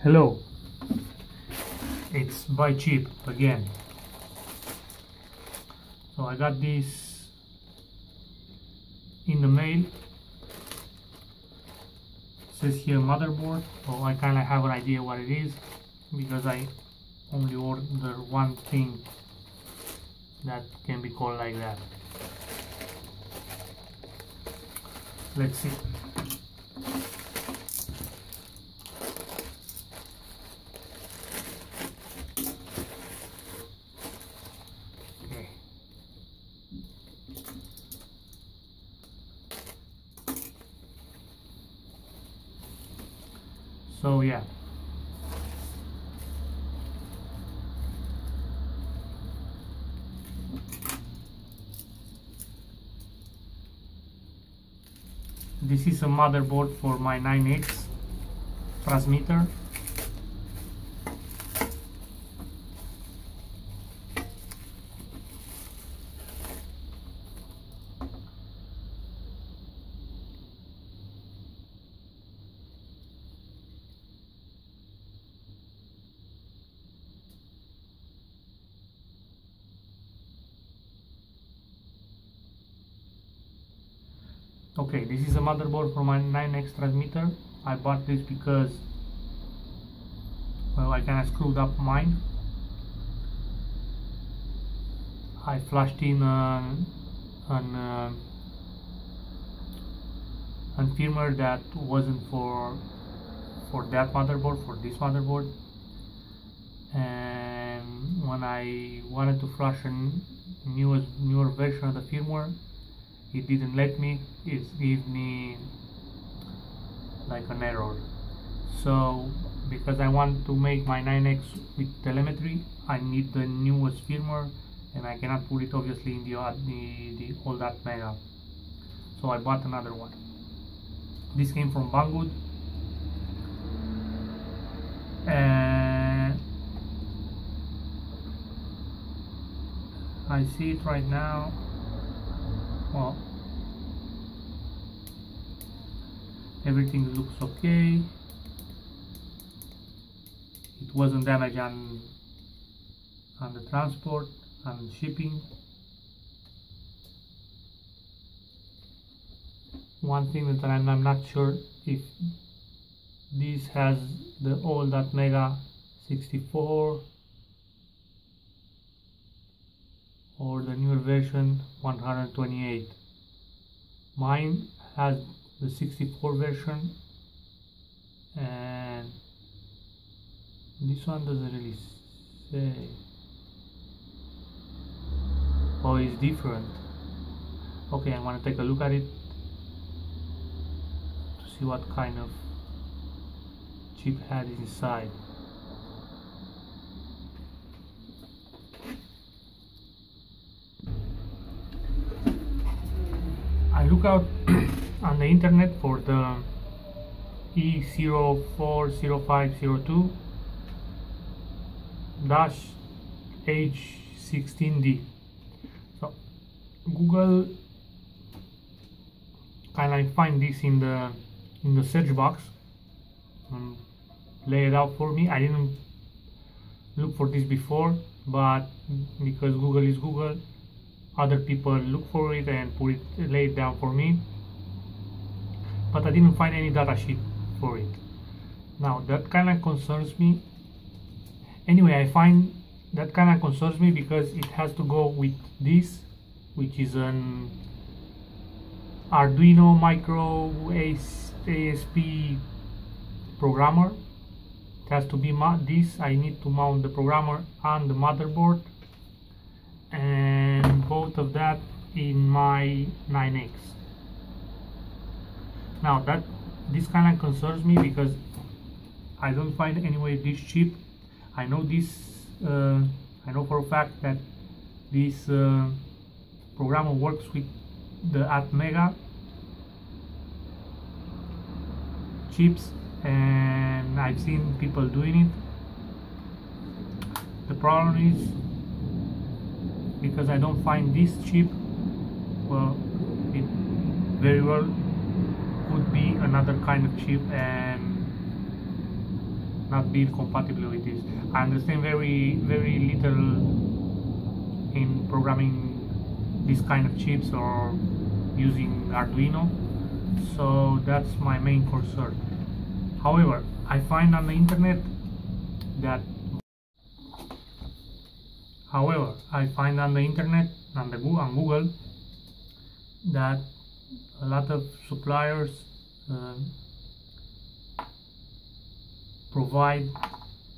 Hello, it's buy cheap again. So I got this in the mail. It says here motherboard, so I kind of have an idea what it is because I only order one thing that can be called like that. Let's see. Okay. So yeah. This is a motherboard for my 9X transmitter. Okay, this is a motherboard for my 9X transmitter. I bought this because, well, I kinda screwed up mine. I flashed in an firmware that wasn't for that motherboard, for this motherboard. And when I wanted to flash a newer version of the firmware, it didn't let me. It gave me like an error. So because I want to make my 9X with telemetry, I need the newest firmware, and I cannot put it obviously in the old mega. So I bought another one. This came from Banggood, and I see it right now. Well, everything looks okay. It wasn't damaged on the transport and shipping. One thing that I'm not sure if this has the old .mega 64 or the newer version 128. Mine has the 64 version, and this one doesn't really say. Oh, it's different. Okay, I'm gonna take a look at it to see what kind of chip had inside. I look out on the internet for the E040502-H16D. So Google kind of find this in the search box and lay it out for me. I didn't look for this before, but because Google is Google, other people look for it and lay it down for me, but I didn't find any data sheet for it. Now that kind of concerns me. Anyway, I find that kind of concerns me because it has to go with this, which is an Arduino micro ASP programmer. It has to be this. I need to mount the programmer on the motherboard, and both of that in my 9X. Now this kind of concerns me because I don't find anyway this cheap. I know I know for a fact that this programmer works with the Atmega chips, and I've seen people doing it. The problem is, because I don't find this cheap, well, it very well could be another kind of chip, and not built compatibly with this. I understand very little in programming this kind of chips or using Arduino, so that's my main concern. However, I find on the internet that on Google that a lot of suppliers provide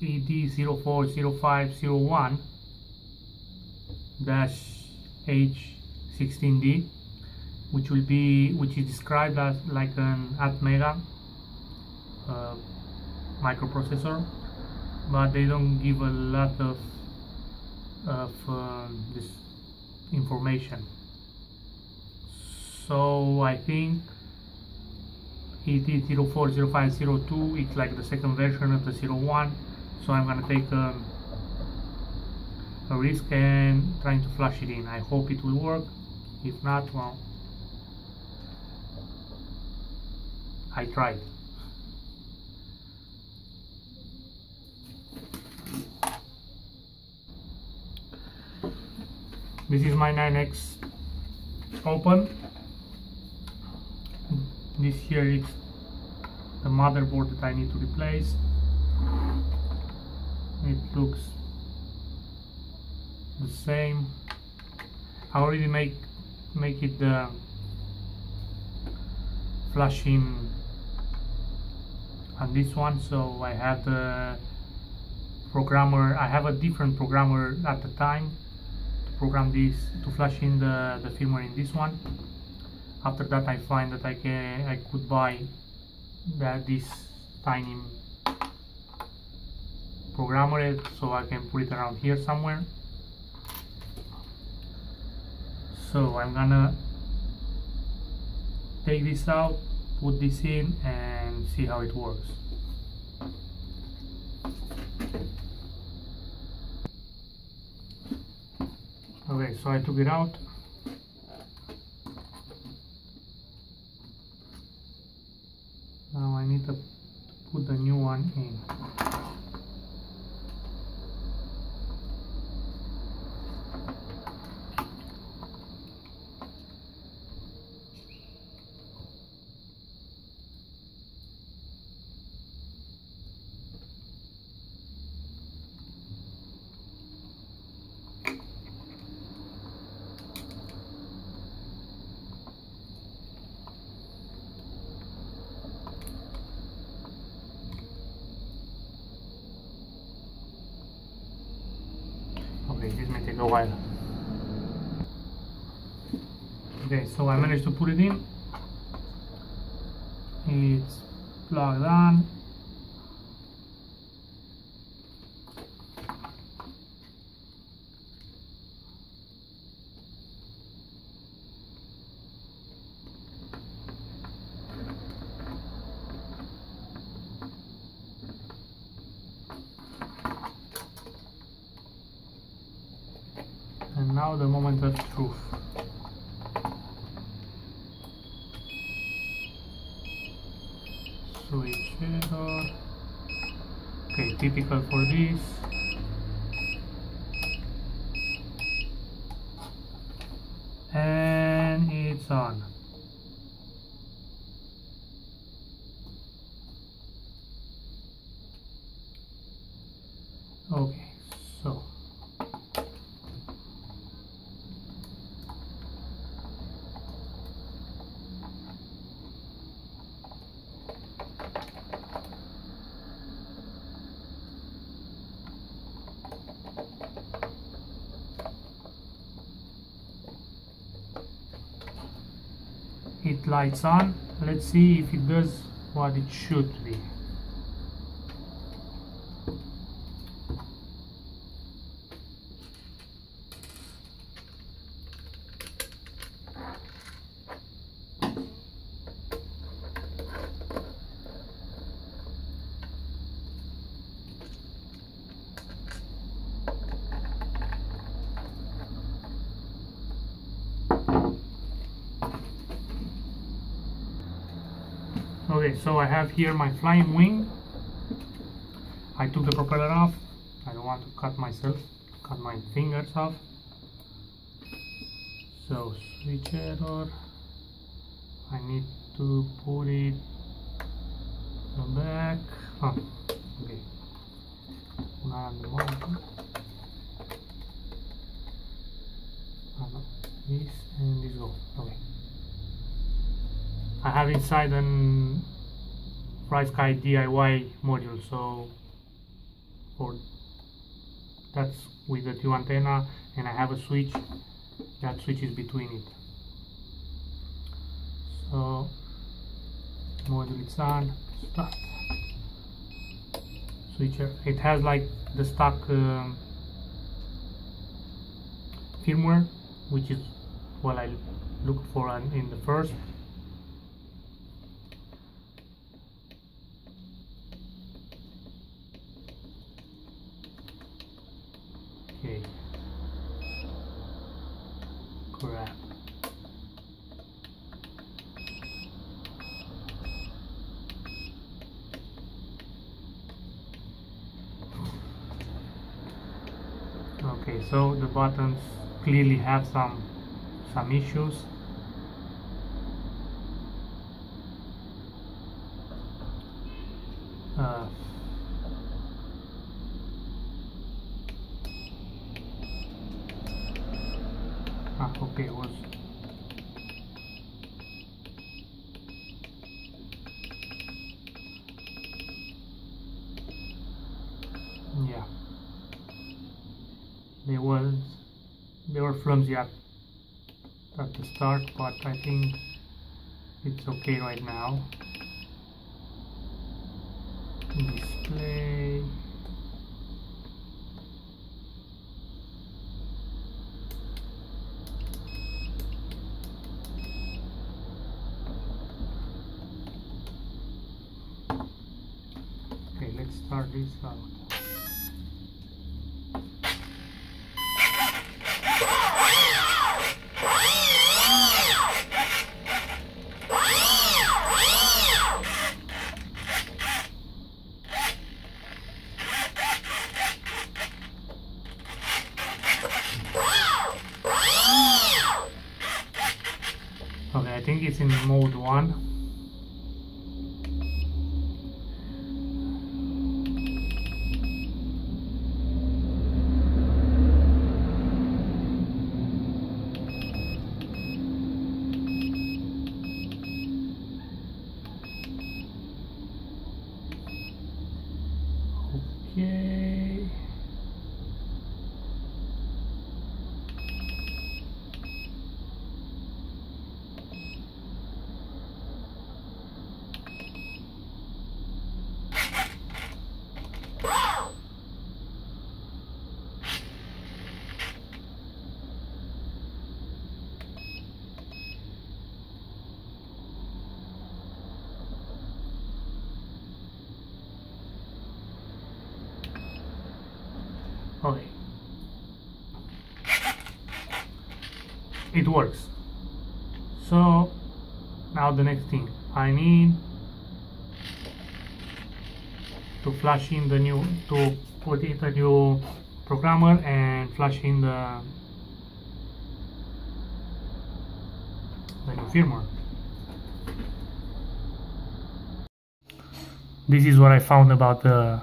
ED0501-H16D, which is described as like an Atmega microprocessor, but they don't give a lot of this information. So I think ET040502 it's like the second version of the 01, so I'm gonna take a risk and trying to flash it in. I hope it will work. If not, well, I tried. This is my 9X open. This here is the motherboard that I need to replace. It looks the same. I already make it the flashing on this one, so I have the programmer. I have a different programmer at the time to program this to flash in the firmware in this one. After that, I find that I could buy this tiny programmer, so I can put it around here somewhere. So I'm gonna take this out, put this in, and see how it works. Okay, so I took it out. Now I need to put the new one in. Okay, this may take a while. Okay, so I managed to put it in. It's plugged on. And now the moment of truth. Switch error. Okay, typical for this. And it's on. Okay, so it lights on. Let's see if it does what it should be. Okay, so I have here my flying wing. I took the propeller off. I don't want to cut my fingers off. So switch error, I need to put it back. Oh, okay. Not on the motor. This and this go. Okay. I have inside an Flysky DIY module, so that's with the 2 antenna, and I have a switch. That switch is between it. So module is on. Start. Switcher. It has like the stock firmware, which is what I looked for in the first. Okay. Crap. Okay, so the buttons clearly have some issues. Okay, yeah, they were flimsy at the start, but I think it's okay right now. Display. Okay, let's start this out. Okay, I think it's in mode 1. Okay. Okay, it works. So now the next thing, I need to flash in the new, to put in a new programmer and flash in the new firmware. This is what I found about the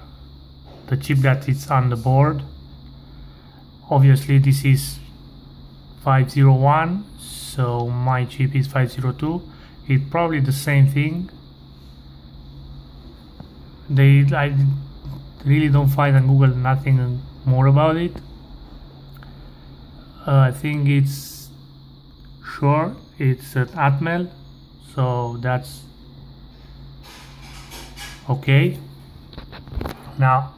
chip that is on the board. Obviously this is 501, so my chip is 502. It's probably the same thing. I really don't find on Google nothing more about it. I think it's sure it's an Atmel, so that's okay. Now,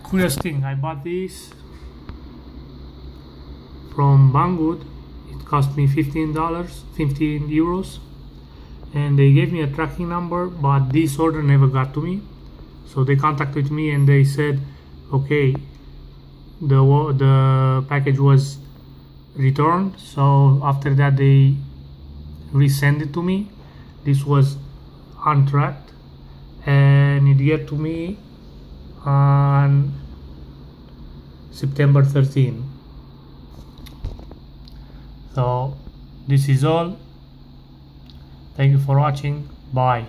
curious thing, I bought this from Banggood. It cost me $15, 15 euros, and they gave me a tracking number, but this order never got to me. So they contacted me and they said, okay, the package was returned. So after that they resend it to me. This was untracked, and and it get to me on September 13. So this is all. Thank you for watching. Bye.